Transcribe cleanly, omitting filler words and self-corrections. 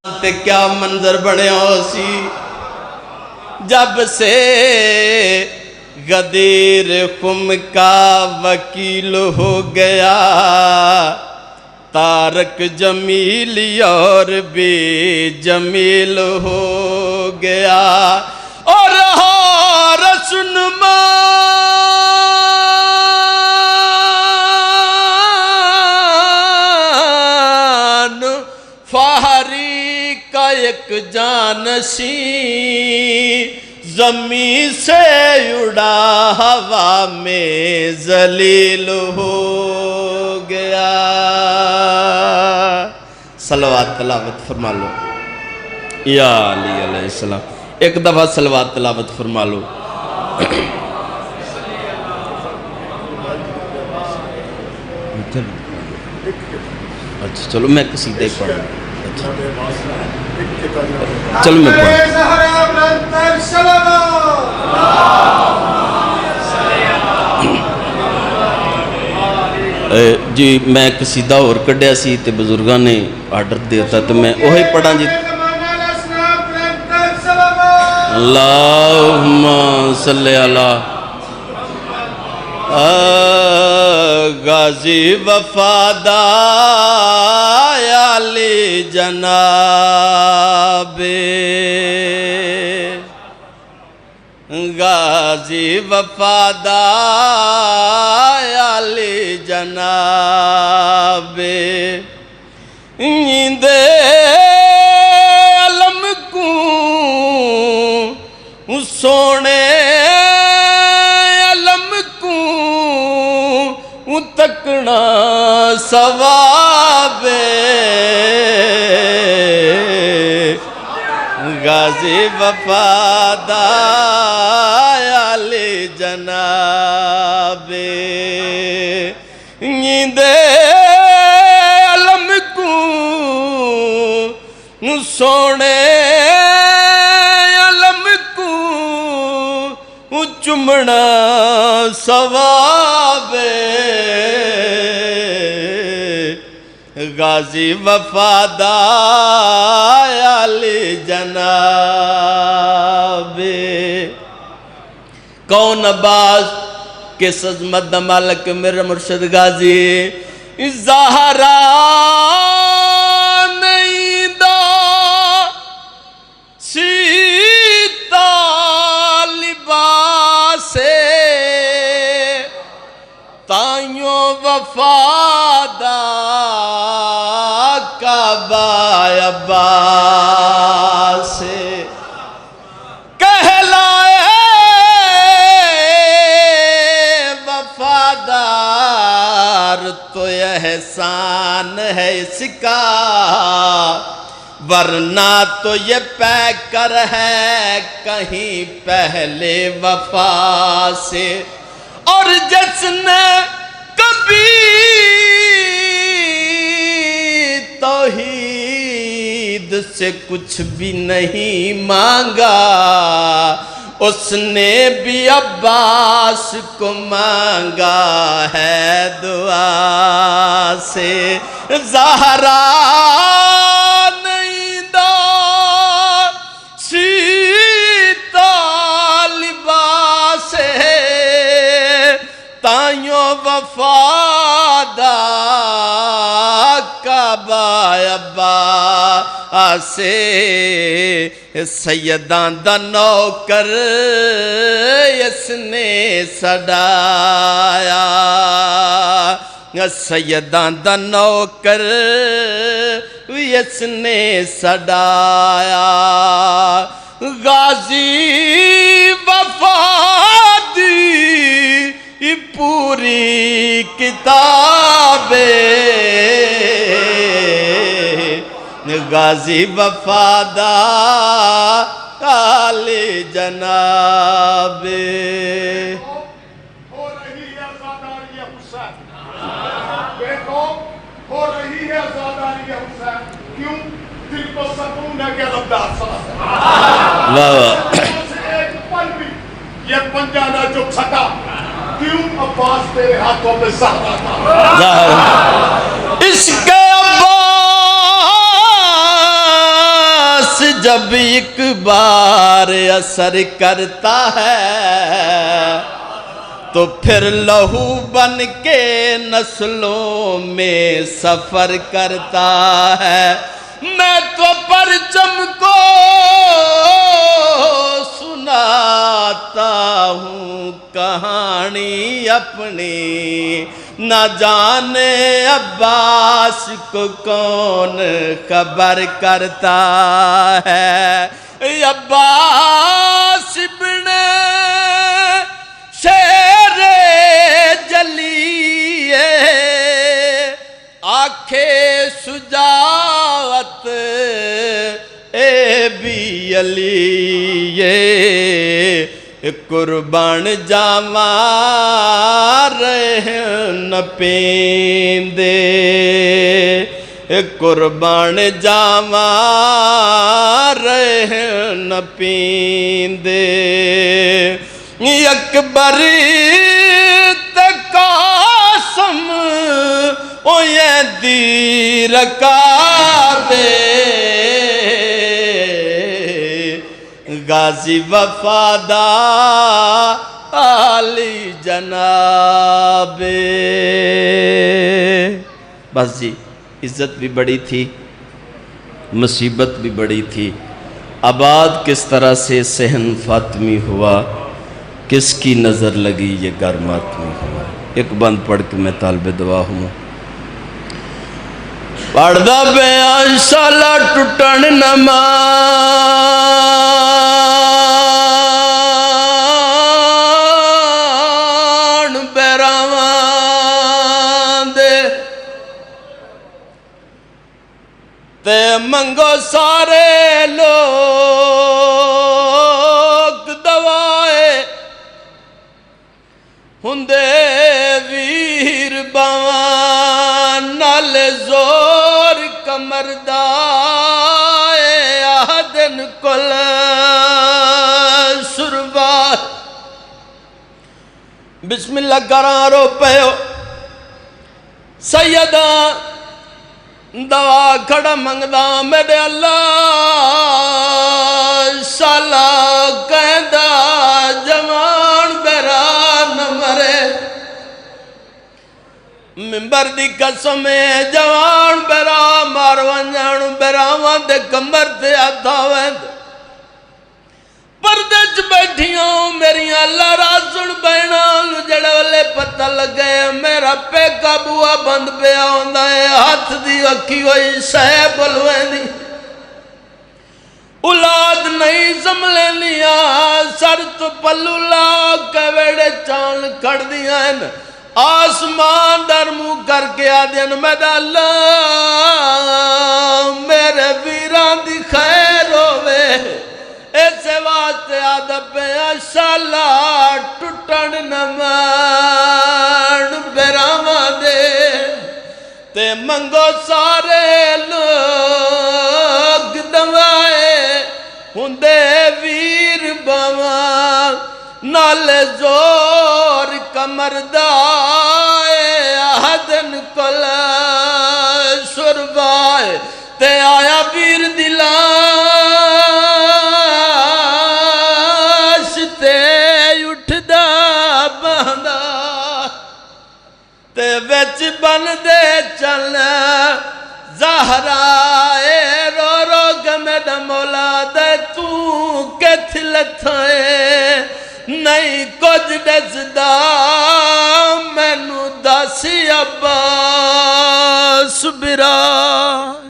تے کیا منظر بنے ہو سی جب سے غدیر خم کا وکیل ہو گیا تارک جمیل اور بے جمیل ہو گیا اور ہو رسنمان فہری کا ایک جانشین زمین سے اڑا ہوا میں ذلیل ہو گیا. صلوات تلاوت فرما لو یا علی علیہ السلام. ایک دفعہ صلوات تلاوت فرما لو. اچھا چلو میں قصیدہ ہی پڑھ چلو میں پڑھ جی میں قصیدہ اور کڈیا سی تے بزرگاں نے آرڈر دیتا تو میں وہی پڑھا جی. اللہم صلی اللہ غازی وفادار علی جناب غازی وفادار علی جناب نیندے علم کو سونے علم کو تکنا ثواب غازی وفادار علی جناب نیندے علم کو سونے علم کو چمنا ثواب غازی وفادار علی جناب کون عباس کس عظمت مالک میرا مرشد غازی زہرا نہیں دا سیتا لباس تائیوں وفادار کعبہ عباس کہلائے وفادار تو احسان ہے اس کا ورنہ تو یہ پیکر ہے کہیں پہلے وفا سے اور جس نے کبھی توحید سے کچھ بھی نہیں مانگا اس نے بھی عباس کو مانگا ہے دعا سے زہرا نہیں دا سیتا لباس تائیوں وفادار کعبہ عباس سیدان دا نوکر اس نے سڈایا سیدان دا نوکر اس نے سڈایا غازی وفادی پوری کتاب غازی وفادار علی جناب ہو رہی ہے آزاداری حسین بیٹو ہو رہی ہے آزاداری حسین کیوں دل کو سکون ہے کہ ربدار ساتھ ایک پل بھی یہ پنجہ نہ جو چھٹا کیوں عباس تیرے ہاتھوں میں زہرا تھا اس کے عباس جب ایک بار اثر کرتا ہے تو پھر لہو بن کے نسلوں میں سفر کرتا ہے. میں تو پرچم کو سناتا ہوں کہانی اپنی، نہ جانے عباس کو کون خبر کرتا ہے. عباس ابن شیر جلی آنکھیں شجاعت اے بھی علی قربان جاواں رہن پیندے، قربان جاواں رہن پیندے. اکبر تے قاسم اویں دی رکابے، غازی وفادار علی جناب. بس جی، عزت بھی بڑی تھی، مصیبت بھی بڑی تھی. آباد کس طرح سے صحن فاطمی ہوا، کس کی نظر لگی یہ گھر ماتمی ہوا. ایک بند پڑھ کے میں طالب دعا ہوں. پڑھدا بیان شالا ٹوٹن نمان بیراواں دے تے منگو سارے لوگ دوائے ہندے ویر باواں نال زور کمردائے آدن کل سربا. بسم اللہ کراں رو پیو سیدہ دعا کھڑا منگدا میرے اللہ شالا کہندا جوان برا نہ مرے. ممبر دی قسم جوان برا مار ونجان براواں دے کمر تے ہتھ آویں پردے چ بیٹھیاں میریاں لارا سن بہناں جڑے ویلے پتہ لگے میرا پیکا بوا بند پیا ہوندا ہے ہاتھ دی اکھی ہوئی شے بلویندی اولاد نہیں سنبھلنیاں سر تو پلو لا کے ویڑے چان کھڑ دیاں آسمان در منہ کر کے آدین میرا اللہ میرے ویران دی خیر ہوئے ایسے واسطے آدھب شالا ٹوٹن نمان بیراواں دے تے منگو سارے لوگ دوائے ہندے ویر باواں نال زور کمردائے آدن کل سربائے تے آیا ویر دلاش تے اٹھدا بہندا تے وچ بن دے چل زہرائے رو رو کے میرا مولا دے تو کتھ لتھائے نہیں کچھ دسدا مینوں دس عباس برا